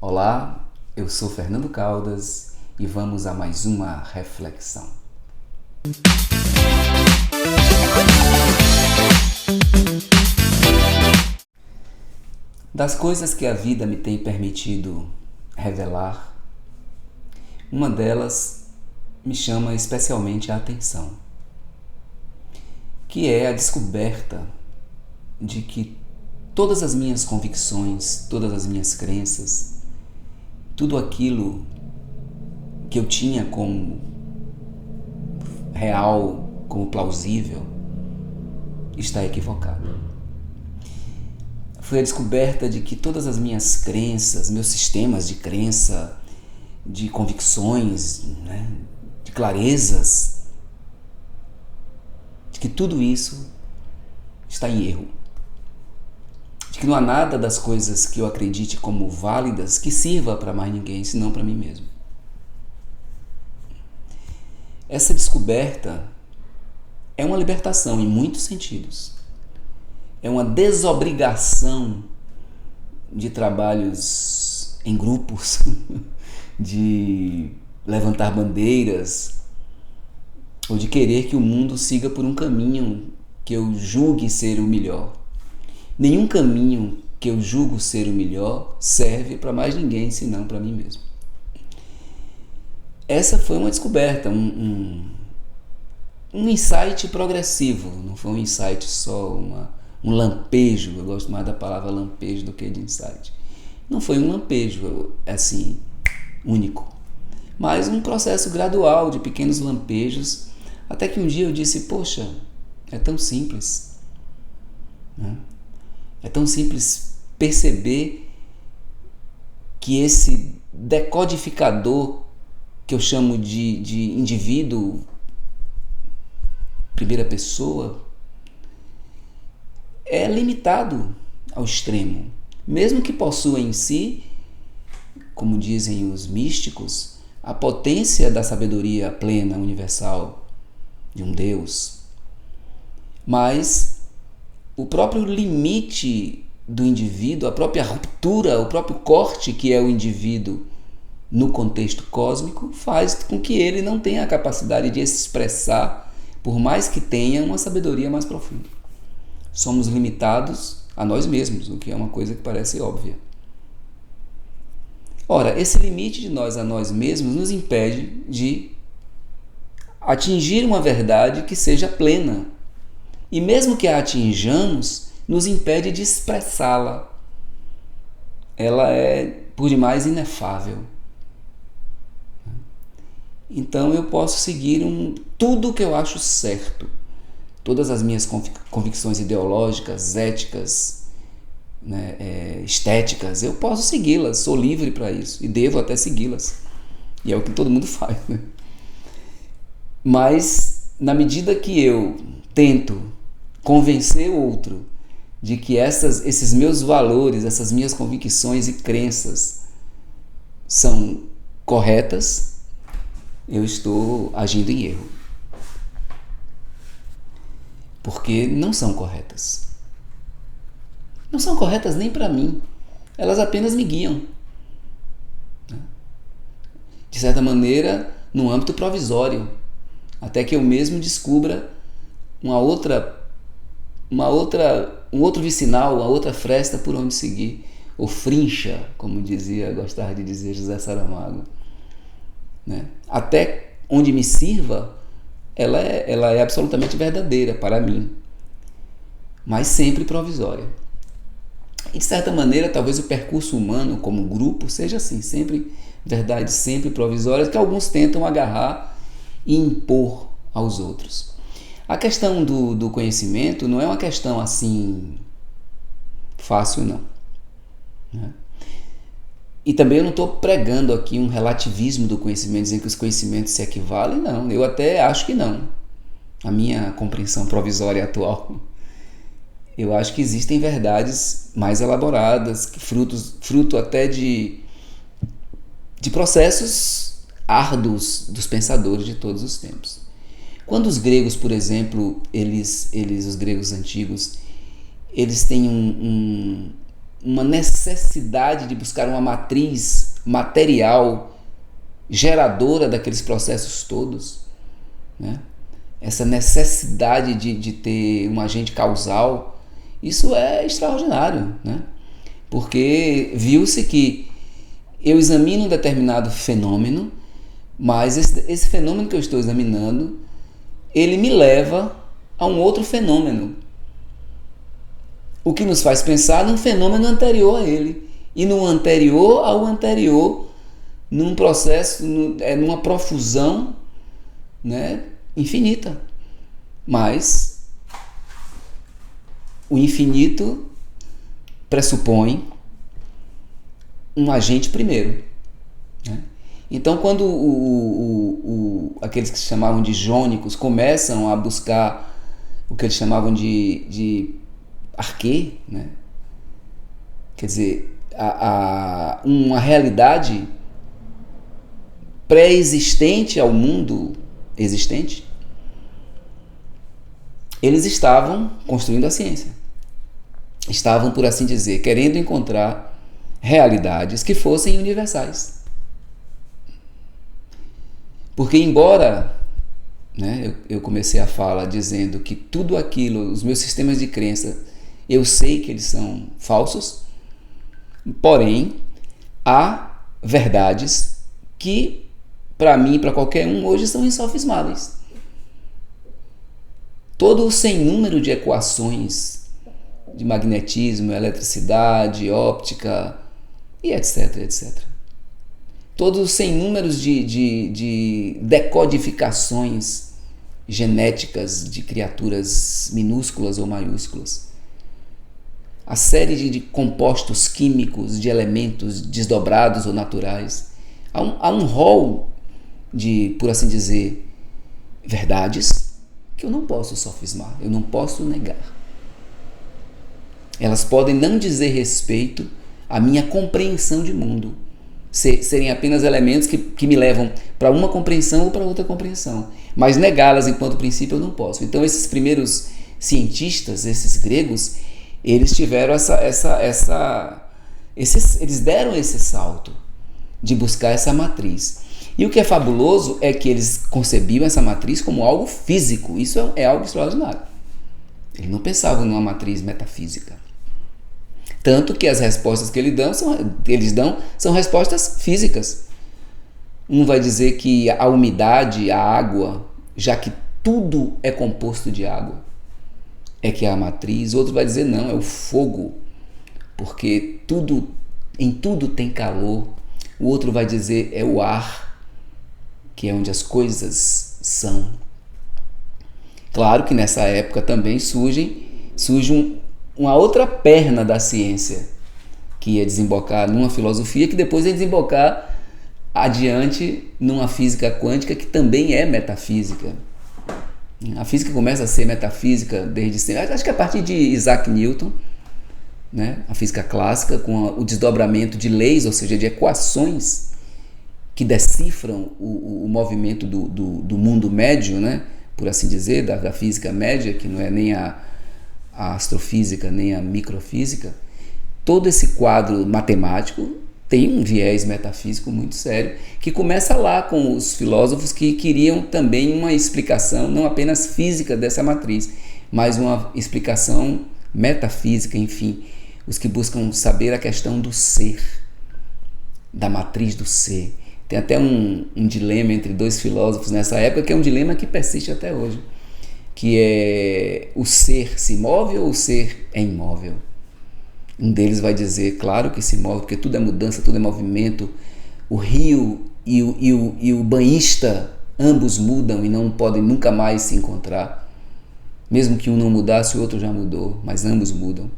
Olá, eu sou Fernando Caldas e vamos a mais uma reflexão. Das coisas que a vida me tem permitido revelar, uma delas me chama especialmente a atenção, que é a descoberta de que todas as minhas convicções, todas as minhas crenças, tudo aquilo que eu tinha como real, como plausível, está equivocado. Foi a descoberta de que todas as minhas crenças, meus sistemas de crença, de convicções, de clarezas, de que tudo isso está em erro. De que não há nada das coisas que eu acredite como válidas que sirva para mais ninguém, senão para mim mesmo. Essa descoberta é uma libertação em muitos sentidos. É uma desobrigação de trabalhos em grupos, de levantar bandeiras, ou de querer que o mundo siga por um caminho que eu julgue ser o melhor. Nenhum caminho que eu julgo ser o melhor serve para mais ninguém, senão para mim mesmo. Essa foi uma descoberta, um insight progressivo, não foi um insight só, um lampejo. Eu gosto mais da palavra lampejo do que de insight. Não foi um lampejo assim, único, mas um processo gradual de pequenos lampejos, até que um dia eu disse, poxa, é tão simples, né? É tão simples perceber que esse decodificador que eu chamo de indivíduo, primeira pessoa, é limitado ao extremo. Mesmo que possua em si, como dizem os místicos, a potência da sabedoria plena, universal, de um Deus. Mas o próprio limite do indivíduo, a própria ruptura, o próprio corte que é o indivíduo no contexto cósmico, faz com que ele não tenha a capacidade de expressar, por mais que tenha, uma sabedoria mais profunda. Somos limitados a nós mesmos, o que é uma coisa que parece óbvia. Ora, esse limite de nós a nós mesmos nos impede de atingir uma verdade que seja plena. E mesmo que a atinjamos, nos impede de expressá-la. Ela é, por demais, inefável. Então eu posso seguir tudo o que eu acho certo. Todas as minhas convicções ideológicas, éticas, estéticas, eu posso segui-las, sou livre para isso e devo até segui-las. E é o que todo mundo faz, né? Mas, na medida que eu tento convencer o outro de que esses meus valores, essas minhas convicções e crenças são corretas, eu estou agindo em erro. Porque não são corretas. Não são corretas nem para mim. Elas apenas me guiam. De certa maneira, num âmbito provisório. Até que eu mesmo descubra um outro vicinal, uma outra fresta por onde seguir. Ou frincha, como gostava de dizer José Saramago. Até onde me sirva, ela é absolutamente verdadeira para mim, mas sempre provisória. E de certa maneira, talvez o percurso humano como grupo seja assim, sempre verdades sempre provisórias que alguns tentam agarrar e impor aos outros. A questão do conhecimento não é uma questão assim fácil, não. E também eu não estou pregando aqui um relativismo do conhecimento, dizendo que os conhecimentos se equivalem, não. Eu até acho que não. A minha compreensão provisória atual. Eu acho que existem verdades mais elaboradas, fruto até de processos árduos dos pensadores de todos os tempos. Quando os gregos, por exemplo, os gregos antigos, eles têm uma necessidade de buscar uma matriz material geradora daqueles processos todos, né? Essa necessidade de ter um agente causal, isso é extraordinário, né? Porque viu-se que eu examino um determinado fenômeno, mas esse fenômeno que eu estou examinando, ele me leva a um outro fenômeno, o que nos faz pensar num fenômeno anterior a ele, e no anterior ao anterior, num processo, numa profusão, né, infinita. Mas o infinito pressupõe um agente primeiro, né? Então, quando aqueles que se chamavam de jônicos começam a buscar o que eles chamavam de arquê, né? Quer dizer, uma realidade pré-existente ao mundo existente, eles estavam construindo a ciência. Estavam, por assim dizer, querendo encontrar realidades que fossem universais. Porque embora, né, eu comecei a fala dizendo que tudo aquilo, os meus sistemas de crença, eu sei que eles são falsos, porém, há verdades que, para mim e para qualquer um, hoje são insofismáveis. Todo o sem número de equações de magnetismo, eletricidade, óptica e etc, etc. Todos os sem números de decodificações genéticas de criaturas minúsculas ou maiúsculas. A série de compostos químicos, de elementos desdobrados ou naturais. Há um rol de, por assim dizer, verdades que eu não posso sofismar, eu não posso negar. Elas podem não dizer respeito à minha compreensão de mundo, serem apenas elementos que me levam para uma compreensão ou para outra compreensão, mas negá-las enquanto princípio eu não posso. Então esses primeiros cientistas, esses gregos, eles tiveram eles deram esse salto de buscar essa matriz. E o que é fabuloso é que eles concebiam essa matriz como algo físico. Isso é algo extraordinário. Eles não pensavam numa matriz metafísica. Tanto que as respostas que eles dão são respostas físicas. Um vai dizer que a umidade, a água, já que tudo é composto de água, é que é a matriz. Outro vai dizer não, é o fogo, porque em tudo tem calor. O outro vai dizer é o ar, que é onde as coisas são. Claro que nessa época também surge uma outra perna da ciência, que ia desembocar numa filosofia que depois ia desembocar adiante numa física quântica que também é metafísica. A física começa a ser metafísica desde sempre, acho que a partir de Isaac Newton, né? A física clássica, com o desdobramento de leis, ou seja, de equações que decifram o movimento do mundo médio, né? Por assim dizer, da física média, que não é nem a astrofísica nem a microfísica. Todo esse quadro matemático tem um viés metafísico muito sério, que começa lá com os filósofos que queriam também uma explicação, não apenas física dessa matriz, mas uma explicação metafísica, enfim, os que buscam saber a questão do ser, da matriz do ser. Tem até um dilema entre dois filósofos nessa época, que é um dilema que persiste até hoje, que é: o ser se move ou o ser é imóvel? Um deles vai dizer, claro que se move, porque tudo é mudança, tudo é movimento. O rio e o banhista, ambos mudam e não podem nunca mais se encontrar. Mesmo que um não mudasse, o outro já mudou, mas ambos mudam.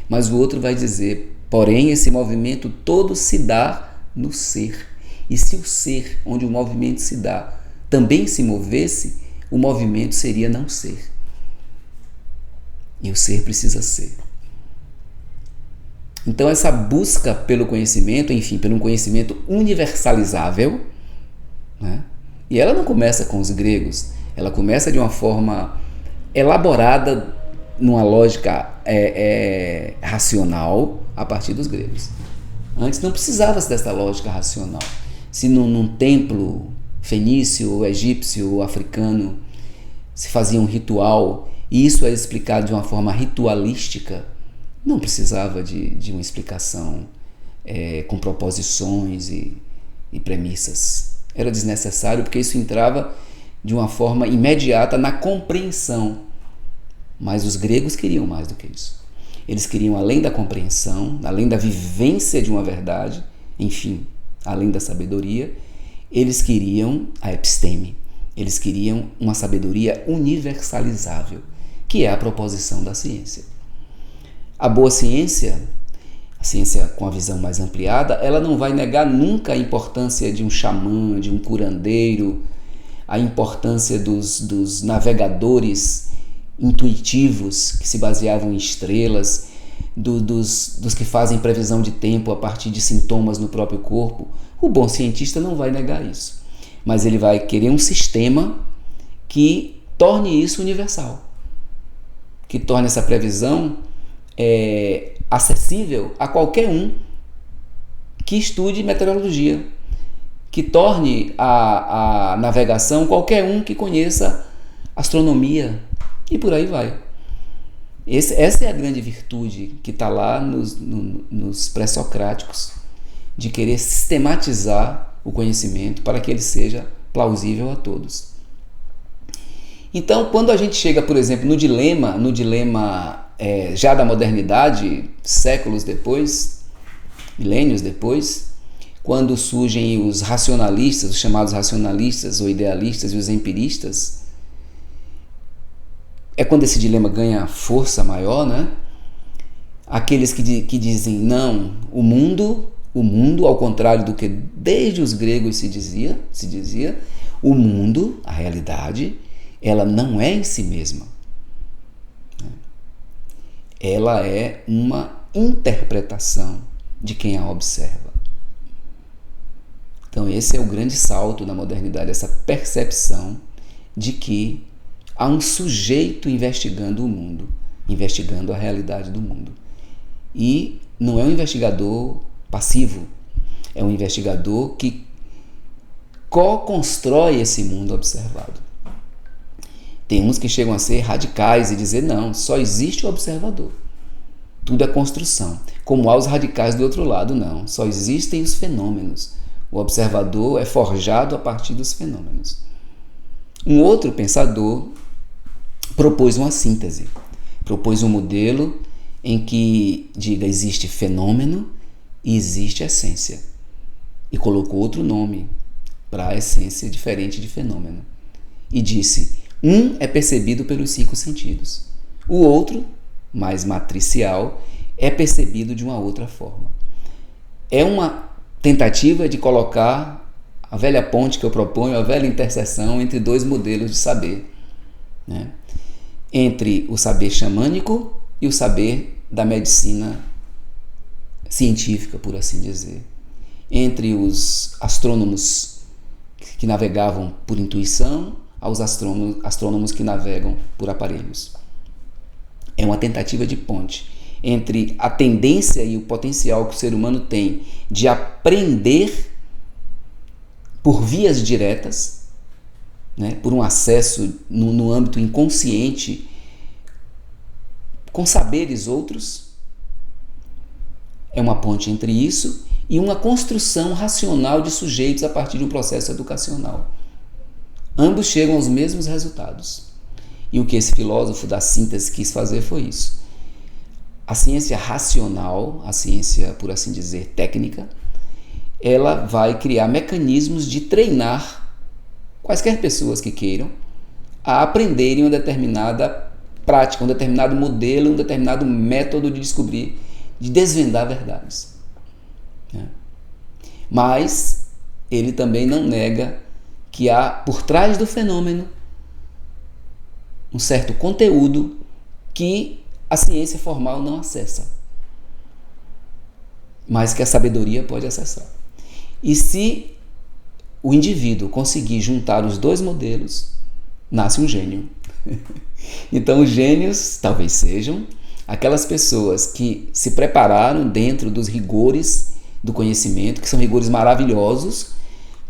Mas o outro vai dizer, porém, esse movimento todo se dá no ser. E se o ser, onde o movimento se dá, também se movesse, o movimento seria não ser. E o ser precisa ser. Então essa busca pelo conhecimento, enfim, pelo conhecimento universalizável, né? E ela não começa com os gregos, ela começa de uma forma elaborada numa lógica racional a partir dos gregos. Antes não precisava-se dessa lógica racional. Se num templo fenício, ou egípcio, ou africano se fazia um ritual e isso é explicado de uma forma ritualística, não precisava de uma explicação com proposições e premissas. Era desnecessário porque isso entrava de uma forma imediata na compreensão. Mas os gregos queriam mais do que isso. Eles queriam, além da compreensão, além da vivência de uma verdade, enfim, além da sabedoria, eles queriam a episteme. Eles queriam uma sabedoria universalizável, que é a proposição da ciência. A boa ciência, a ciência com a visão mais ampliada, ela não vai negar nunca a importância de um xamã, de um curandeiro, a importância dos navegadores intuitivos que se baseavam em estrelas, dos que fazem previsão de tempo a partir de sintomas no próprio corpo. O bom cientista não vai negar isso, mas ele vai querer um sistema que torne isso universal, que torne essa previsão acessível a qualquer um que estude meteorologia, que torne a navegação qualquer um que conheça astronomia, e por aí vai. Essa é a grande virtude que está lá nos pré-socráticos, de querer sistematizar o conhecimento para que ele seja plausível a todos. Então, quando a gente chega, por exemplo, no dilema já da modernidade, séculos depois, milênios depois, quando surgem os racionalistas, os chamados racionalistas ou idealistas e os empiristas, é quando esse dilema ganha força maior, né? Aqueles que dizem, não, o mundo, ao contrário do que desde os gregos se dizia, o mundo, a realidade, ela não é em si mesma. Ela é uma interpretação de quem a observa. Então esse é o grande salto na modernidade, essa percepção de que há um sujeito investigando o mundo, investigando a realidade do mundo. E não é um investigador passivo, é um investigador que co-constrói esse mundo observado. Tem uns que chegam a ser radicais e dizer, não, só existe o observador. Tudo é construção. Como há os radicais do outro lado, não, só existem os fenômenos. O observador é forjado a partir dos fenômenos. Um outro pensador propôs uma síntese, propôs um modelo em que diga existe fenômeno e existe essência. E colocou outro nome para a essência diferente de fenômeno. E disse, um é percebido pelos 5 sentidos. O outro, mais matricial, é percebido de uma outra forma. É uma tentativa de colocar a velha ponte que eu proponho, a velha interseção entre dois modelos de saber, né? Entre o saber xamânico e o saber da medicina científica, por assim dizer. Entre os astrônomos que navegavam por intuição aos astrônomos que navegam por aparelhos. É uma tentativa de ponte entre a tendência e o potencial que o ser humano tem de aprender por vias diretas, né, por um acesso no âmbito inconsciente com saberes outros. É uma ponte entre isso e uma construção racional de sujeitos a partir de um processo educacional. Ambos chegam aos mesmos resultados. E o que esse filósofo da síntese quis fazer foi isso. A ciência racional, a ciência, por assim dizer, técnica, ela vai criar mecanismos de treinar quaisquer pessoas que queiram a aprenderem uma determinada prática, um determinado modelo, um determinado método de descobrir, de desvendar verdades. Mas ele também não nega que há por trás do fenômeno um certo conteúdo que a ciência formal não acessa, mas que a sabedoria pode acessar. E se o indivíduo conseguir juntar os dois modelos, nasce um gênio. Então, os gênios talvez sejam aquelas pessoas que se prepararam dentro dos rigores do conhecimento, que são rigores maravilhosos,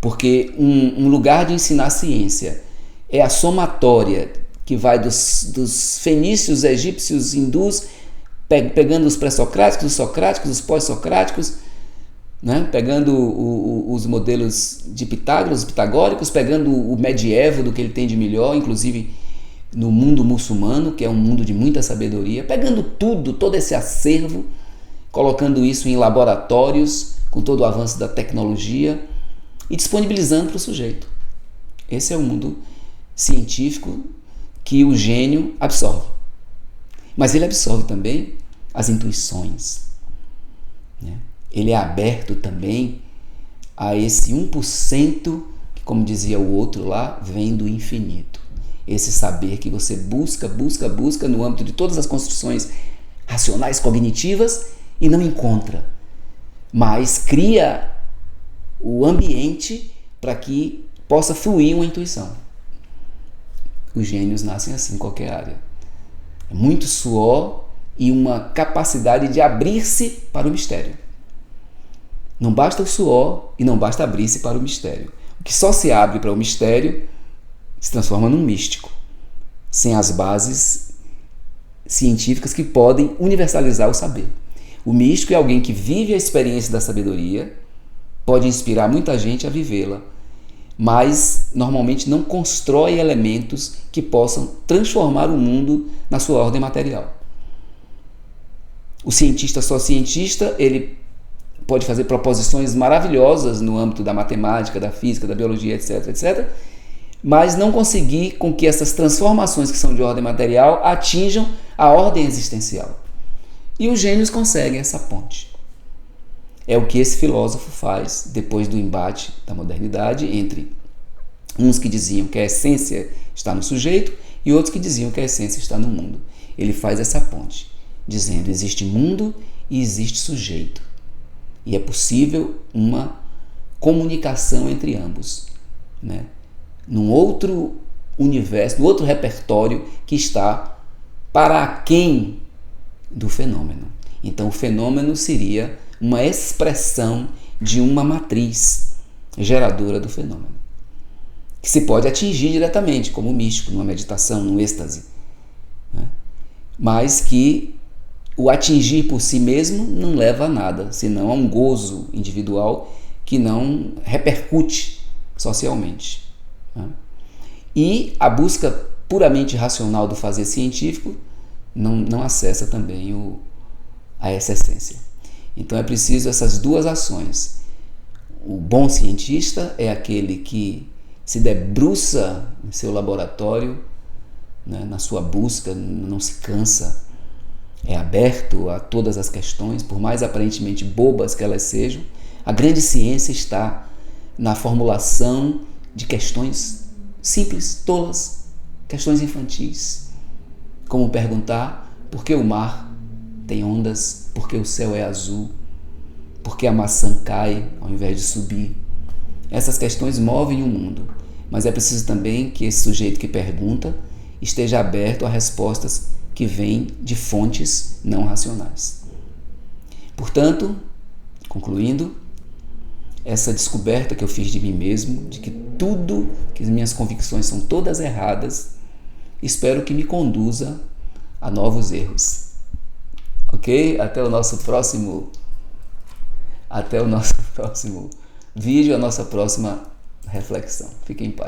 porque um lugar de ensinar ciência é a somatória que vai dos fenícios, egípcios, hindus, pegando os pré-socráticos, os socráticos, os pós-socráticos, né? Pegando os modelos de Pitágoras, os pitagóricos, pegando o medievo do que ele tem de melhor, inclusive no mundo muçulmano, que é um mundo de muita sabedoria, pegando tudo, todo esse acervo, colocando isso em laboratórios, com todo o avanço da tecnologia e disponibilizando para o sujeito. Esse é o mundo científico que o gênio absorve. Mas ele absorve também as intuições, né? Ele é aberto também a esse 1% que, como dizia o outro lá, vem do infinito. Esse saber que você busca no âmbito de todas as construções racionais, cognitivas, e não encontra, mas cria o ambiente para que possa fluir uma intuição. Os gênios nascem assim em qualquer área. É muito suor e uma capacidade de abrir-se para o mistério. Não basta o suor e não basta abrir-se para o mistério. O que só se abre para o mistério se transforma num místico, sem as bases científicas que podem universalizar o saber. O místico é alguém que vive a experiência da sabedoria, pode inspirar muita gente a vivê-la, mas normalmente não constrói elementos que possam transformar o mundo na sua ordem material. O cientista só cientista, ele pode fazer proposições maravilhosas no âmbito da matemática, da física, da biologia, etc, etc, mas não conseguir com que essas transformações que são de ordem material atinjam a ordem existencial. E os gênios conseguem essa ponte. É o que esse filósofo faz depois do embate da modernidade entre uns que diziam que a essência está no sujeito e outros que diziam que a essência está no mundo. Ele faz essa ponte, dizendo: existe mundo e existe sujeito. E é possível uma comunicação entre ambos, né? Num outro universo, num outro repertório que está para aquém do fenômeno. Então, o fenômeno seria uma expressão de uma matriz geradora do fenômeno, que se pode atingir diretamente, como o místico, numa meditação, num êxtase, né? Mas que o atingir por si mesmo não leva a nada, senão a um gozo individual que não repercute socialmente, né? E a busca puramente racional do fazer científico não acessa também essa essência. Então é preciso essas duas ações. O bom cientista é aquele que se debruça em seu laboratório, né, na sua busca, não se cansa, é aberto a todas as questões, por mais aparentemente bobas que elas sejam. A grande ciência está na formulação de questões simples, tolas, questões infantis, como perguntar por que o mar tem ondas, por que o céu é azul, por que a maçã cai ao invés de subir. Essas questões movem o mundo, mas é preciso também que esse sujeito que pergunta esteja aberto a respostas que vêm de fontes não racionais. Portanto, concluindo, essa descoberta que eu fiz de mim mesmo, de que tudo, que as minhas convicções são todas erradas, espero que me conduza a novos erros. Ok? Até o nosso próximo vídeo, a nossa próxima reflexão. Fiquem em paz.